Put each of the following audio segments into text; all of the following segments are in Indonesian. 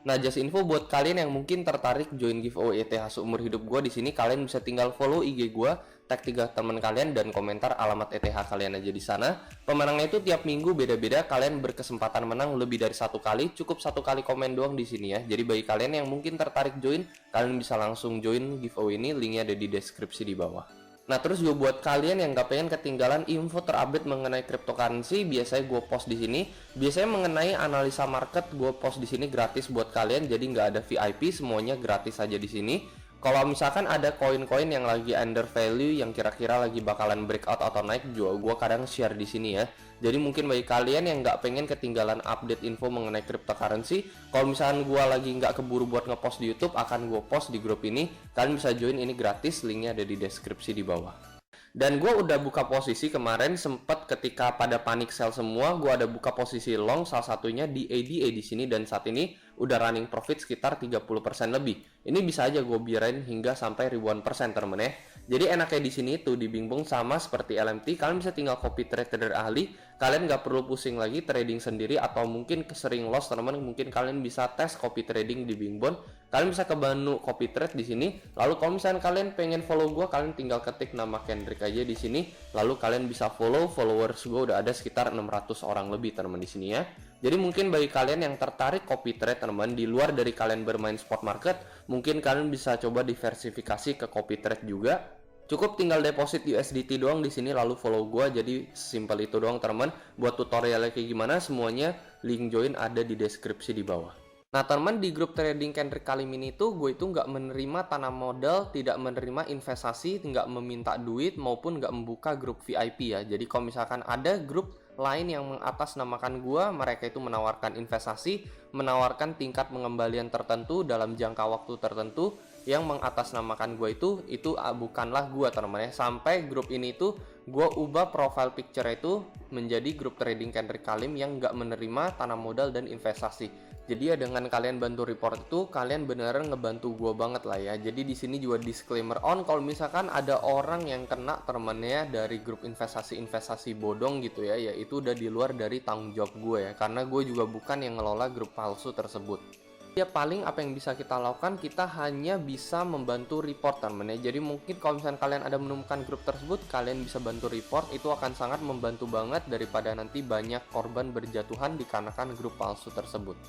Nah, just info buat kalian yang mungkin tertarik join giveaway ETH seumur hidup gue di sini, kalian bisa tinggal follow IG gue, tag 3 teman kalian dan komentar alamat ETH kalian aja di sana. Pemenangnya itu tiap minggu beda-beda, kalian berkesempatan menang lebih dari satu kali, cukup satu kali komen doang di sini ya. Jadi bagi kalian yang mungkin tertarik join, kalian bisa langsung join giveaway ini, linknya ada di deskripsi di bawah. Nah, terus juga buat kalian yang gak pengen ketinggalan info terupdate mengenai cryptocurrency, biasanya gue post di sini. Biasanya mengenai analisa market gue post di sini gratis buat kalian, jadi nggak ada VIP, semuanya gratis aja di sini. Kalau misalkan ada koin-koin yang lagi under value, yang kira-kira lagi bakalan breakout atau naik, juga gue kadang share di sini ya. Jadi mungkin bagi kalian yang nggak pengen ketinggalan update info mengenai cryptocurrency, kalau misalkan gue lagi nggak keburu buat ngepost di YouTube, akan gue post di grup ini. Kalian bisa join, ini gratis, linknya ada di deskripsi di bawah. Dan gue udah buka posisi kemarin, sempet ketika pada panic sell semua, gue ada buka posisi long, salah satunya di ADA di sini, dan saat ini udah running profit sekitar 30% lebih. Ini bisa aja gue biarin hingga sampai ribuan persen temen ya. Jadi enaknya di sini tuh di Bingbong sama seperti LMT, kalian bisa tinggal copy trade trader ahli, kalian nggak perlu pusing lagi trading sendiri, atau mungkin kesering loss teman-teman, mungkin kalian bisa tes copy trading di Bingbong. Kalian bisa ke menu copy trade di sini. Lalu kalau misalnya kalian pengen follow gue, kalian tinggal ketik nama Kendrick aja di sini. Lalu kalian bisa follow, followers gue udah ada sekitar 600 orang lebih teman-teman di sini ya. Jadi mungkin bagi kalian yang tertarik copy trade teman-teman, di luar dari kalian bermain spot market, mungkin kalian bisa coba diversifikasi ke copy trade juga. Cukup tinggal deposit USDT doang di sini, lalu follow gue. Jadi simpel itu doang teman-teman. Buat tutorialnya kayak gimana, semuanya link join ada di deskripsi di bawah. Nah teman, di grup trading Kendrick Kalim ini tuh gue itu nggak menerima tanam modal, tidak menerima investasi, nggak meminta duit, maupun nggak membuka grup VIP ya. Jadi kalau misalkan ada grup lain yang mengatasnamakan gue, mereka itu menawarkan investasi, menawarkan tingkat pengembalian tertentu dalam jangka waktu tertentu, yang mengatasnamakan gue itu bukanlah gue teman-teman ya. Sampai grup ini tuh gue ubah profile picture itu menjadi grup trading Kendrick Kalim yang nggak menerima tanam modal dan investasi. Jadi ya dengan kalian bantu report itu, kalian beneran ngebantu gue banget lah ya. Jadi di sini juga disclaimer on, kalau misalkan ada orang yang kena temennya dari grup investasi bodong gitu ya, itu udah di luar dari tanggung jawab gue ya. Karena gue juga bukan yang ngelola grup palsu tersebut. Ya paling apa yang bisa kita lakukan, kita hanya bisa membantu report temen ya. Jadi mungkin kalau misalkan kalian ada menemukan grup tersebut, kalian bisa bantu report, itu akan sangat membantu banget daripada nanti banyak korban berjatuhan dikarenakan grup palsu tersebut.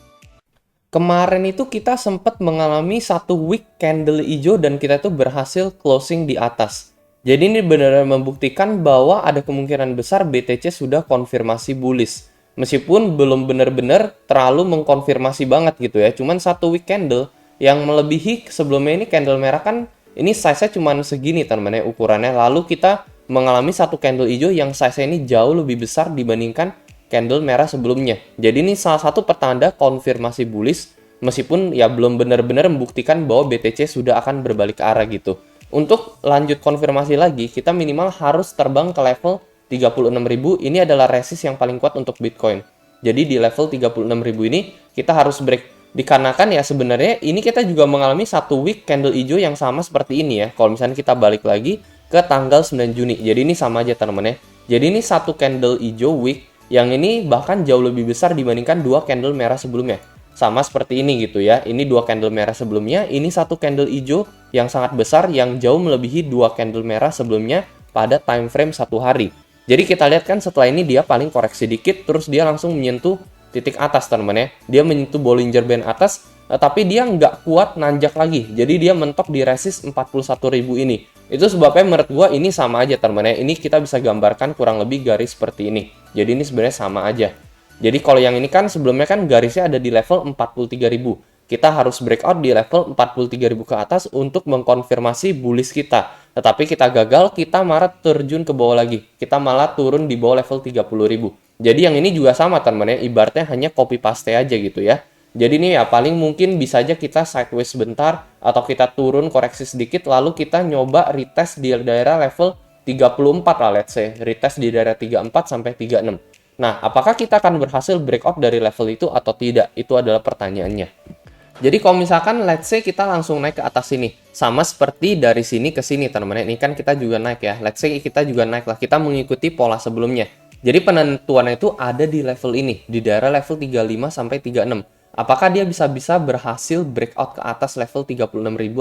Kemarin itu kita sempat mengalami satu week candle hijau dan kita tuh berhasil closing di atas. Jadi ini benar-benar membuktikan bahwa ada kemungkinan besar BTC sudah konfirmasi bullish. Meskipun belum benar-benar terlalu mengkonfirmasi banget gitu ya. Cuman satu week candle yang melebihi sebelumnya, ini candle merah kan ini size-nya cuman segini teman-teman ya ukurannya. Lalu kita mengalami satu candle hijau yang size-nya ini jauh lebih besar dibandingkan candle merah sebelumnya. Jadi ini salah satu pertanda konfirmasi bullish, meskipun ya belum benar-benar membuktikan bahwa BTC sudah akan berbalik ke arah gitu. Untuk lanjut konfirmasi lagi, kita minimal harus terbang ke level 36.000. Ini adalah resist yang paling kuat untuk Bitcoin. Jadi di level 36.000 ini kita harus break. Dikarenakan ya sebenarnya ini kita juga mengalami satu week candle hijau yang sama seperti ini ya. Kalau misalnya kita balik lagi ke tanggal 9 Juni. Jadi ini sama aja teman-teman ya. Jadi ini satu candle hijau week, yang ini bahkan jauh lebih besar dibandingkan dua candle merah sebelumnya. Sama seperti ini gitu ya. Ini dua candle merah sebelumnya, ini satu candle hijau yang sangat besar yang jauh melebihi dua candle merah sebelumnya pada time frame satu hari. Jadi kita lihat kan setelah ini dia paling koreksi dikit, terus dia langsung menyentuh titik atas teman-teman ya. Dia menyentuh Bollinger Band atas, tapi dia nggak kuat nanjak lagi. Jadi dia mentok di resist 41.000 ini. Itu sebabnya menurut gua ini sama aja teman-teman ya. Ini kita bisa gambarkan kurang lebih garis seperti ini. Jadi ini sebenarnya sama aja. Jadi kalau yang ini kan sebelumnya kan garisnya ada di level 43.000. Kita harus breakout di level 43.000 ke atas untuk mengkonfirmasi bullish kita. Tetapi kita gagal, kita malah terjun ke bawah lagi. Kita malah turun di bawah level 30.000. Jadi yang ini juga sama teman-teman ya. Ibaratnya hanya copy paste aja gitu ya. Jadi ini ya paling mungkin bisa aja kita sideways sebentar atau kita turun koreksi sedikit lalu kita nyoba retest di daerah level 34 lah let's say. Retest di daerah 34 sampai 36. Nah, apakah kita akan berhasil breakout dari level itu atau tidak? Itu adalah pertanyaannya. Jadi kalau misalkan let's say kita langsung naik ke atas sini. Sama seperti dari sini ke sini teman-teman. Ini kan kita juga naik ya. Let's say kita juga naik lah. Kita mengikuti pola sebelumnya. Jadi penentuannya itu ada di level ini. Di daerah level 35 sampai 36. apakah dia bisa berhasil breakout ke atas level 36.000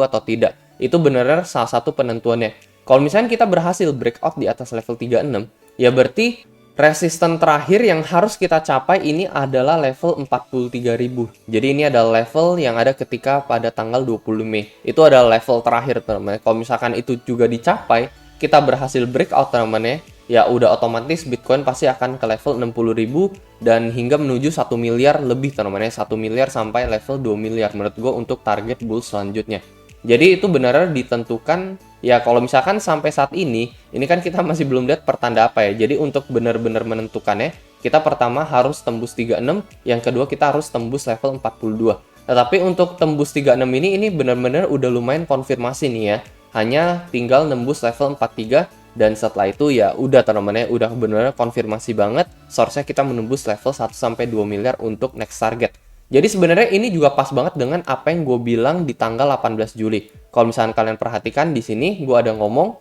atau tidak. Itu benar-benar salah satu penentuannya. Kalau misalnya kita berhasil breakout di atas level 36, ya berarti resisten terakhir yang harus kita capai ini adalah level 43.000. Jadi ini adalah level yang ada ketika pada tanggal 20 Mei. Itu adalah level terakhir teman-teman. Kalau misalkan itu juga dicapai, kita berhasil breakout teman-teman, ya udah otomatis Bitcoin pasti akan ke level 60.000 dan hingga menuju 1 miliar lebih teman-teman. 1 miliar sampai level 2 miliar menurut gue untuk target bull selanjutnya. Jadi itu benar-benar ditentukan ya kalau misalkan sampai saat ini kan kita masih belum lihat pertanda apa ya. Jadi untuk benar-benar menentukannya, kita pertama harus tembus 36, yang kedua kita harus tembus level 42. Tetapi untuk tembus 36 ini benar-benar udah lumayan konfirmasi nih ya. Hanya tinggal nembus level 43 dan setelah itu ya udah teman-teman udah benar-benar konfirmasi banget source-nya kita menembus level 1 sampai 2 miliar untuk next target. Jadi sebenarnya ini juga pas banget dengan apa yang gue bilang di tanggal 18 Juli. Kalau misalnya kalian perhatikan di sini, gue ada ngomong,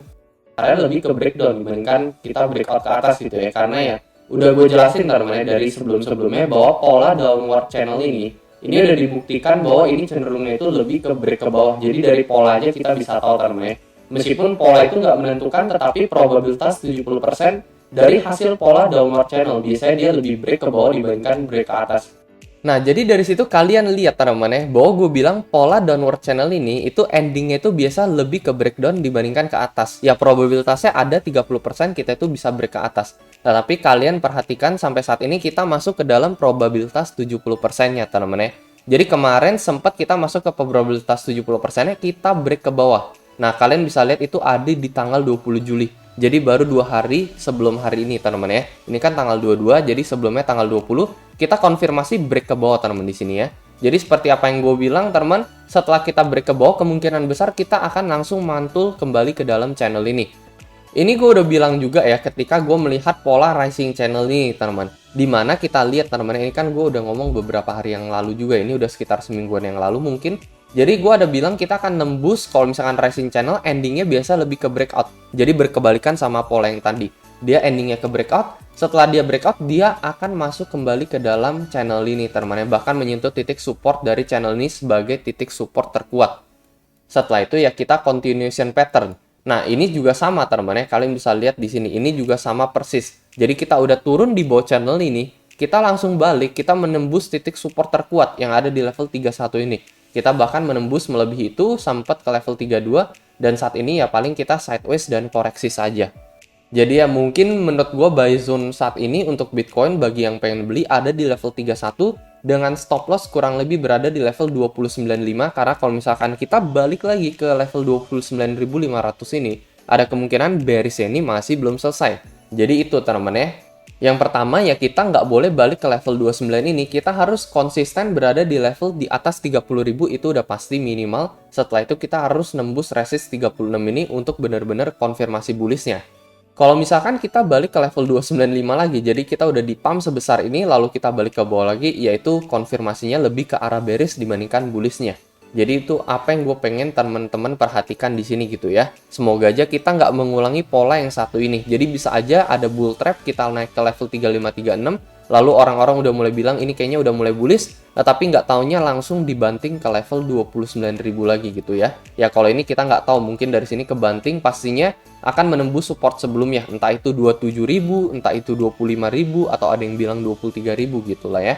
karena lebih ke breakdown dibandingkan kita breakout ke atas gitu ya. Karena ya, udah gue jelasin teman-teman dari sebelum-sebelumnya bahwa pola downward channel ini udah dibuktikan bahwa ini cenderungnya itu lebih ke break ke bawah. Jadi dari pola aja kita bisa tahu teman-teman. Meskipun pola itu nggak menentukan, tetapi probabilitas 70% dari hasil pola downward channel. Biasanya dia lebih break ke bawah dibandingkan break ke atas. Nah, jadi dari situ kalian lihat teman-teman bahwa gue bilang pola downward channel ini itu endingnya itu biasa lebih ke breakdown dibandingkan ke atas. Ya probabilitasnya ada 30% kita itu bisa break ke atas. Tetapi kalian perhatikan sampai saat ini kita masuk ke dalam probabilitas 70%-nya teman-teman. Jadi kemarin sempat kita masuk ke probabilitas 70%-nya kita break ke bawah. Nah, kalian bisa lihat itu ada di tanggal 20 Juli. Jadi baru 2 hari sebelum hari ini teman-teman ya. Ini kan tanggal 22, jadi sebelumnya tanggal 20 kita konfirmasi break ke bawah teman-teman di sini ya. Jadi seperti apa yang gue bilang teman, setelah kita break ke bawah kemungkinan besar kita akan langsung mantul kembali ke dalam channel ini. Ini gue udah bilang juga ya ketika gue melihat pola rising channel ini teman-teman. Dimana kita lihat teman-teman, ini kan gue udah ngomong beberapa hari yang lalu juga, ini udah sekitar semingguan yang lalu mungkin. Jadi gue ada bilang kita akan nembus kalau misalkan rising channel endingnya biasa lebih ke breakout. Jadi berkebalikan sama pola yang tadi. Dia endingnya ke breakout, setelah dia breakout dia akan masuk kembali ke dalam channel ini teman-teman. Bahkan menyentuh titik support dari channel ini sebagai titik support terkuat. Setelah itu ya kita continuation pattern. Nah ini juga sama teman-teman, kalian bisa lihat di sini ini juga sama persis. Jadi kita udah turun di bawah channel ini, kita langsung balik, kita menembus titik support terkuat yang ada di level 31 ini. Kita bahkan menembus melebihi itu sempat ke level 32 dan saat ini ya paling kita sideways dan koreksi saja. Jadi ya mungkin menurut gue buy zone saat ini untuk Bitcoin bagi yang pengen beli ada di level 31 dengan stop loss kurang lebih berada di level 29.5 karena kalau misalkan kita balik lagi ke level 29.500 ini ada kemungkinan bearish ini masih belum selesai. Jadi itu teman-teman ya. Yang pertama ya kita nggak boleh balik ke level 29 ini, kita harus konsisten berada di level di atas 30.000 itu udah pasti minimal. Setelah itu kita harus nembus resist 36 ini untuk benar-benar konfirmasi bullishnya. Kalau misalkan kita balik ke level 295 lagi, jadi kita udah di pump sebesar ini lalu kita balik ke bawah lagi, yaitu konfirmasinya lebih ke arah bearish dibandingkan bullishnya. Jadi itu apa yang gue pengen teman-teman perhatikan di sini gitu ya. Semoga aja kita nggak mengulangi pola yang satu ini. Jadi bisa aja ada bull trap kita naik ke level 3536, lalu orang-orang udah mulai bilang ini kayaknya udah mulai bullish, tapi nggak taunya langsung dibanting ke level 29.000 lagi gitu ya. Ya kalau ini kita nggak tahu, mungkin dari sini kebanting pastinya akan menembus support sebelumnya, entah itu 27.000, entah itu 25.000, atau ada yang bilang 23.000 gitu lah ya.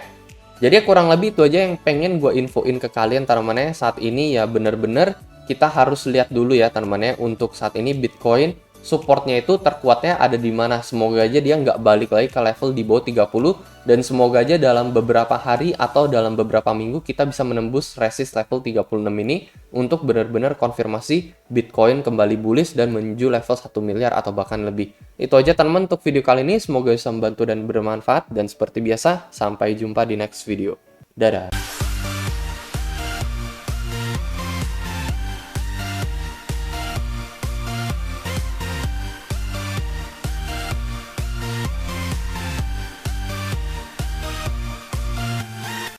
Jadi kurang lebih itu aja yang pengen gue infoin ke kalian teman-teman. Saat ini ya bener-bener kita harus lihat dulu ya teman-teman untuk saat ini Bitcoin supportnya itu terkuatnya ada di mana. Semoga aja dia nggak balik lagi ke level di bawah 30 dan semoga aja dalam beberapa hari atau dalam beberapa minggu kita bisa menembus resist level 36 ini untuk benar-benar konfirmasi Bitcoin kembali bullish dan menuju level 1 miliar atau bahkan lebih. Itu aja teman-teman untuk video kali ini, semoga bisa membantu dan bermanfaat dan seperti biasa sampai jumpa di next video. Dadah.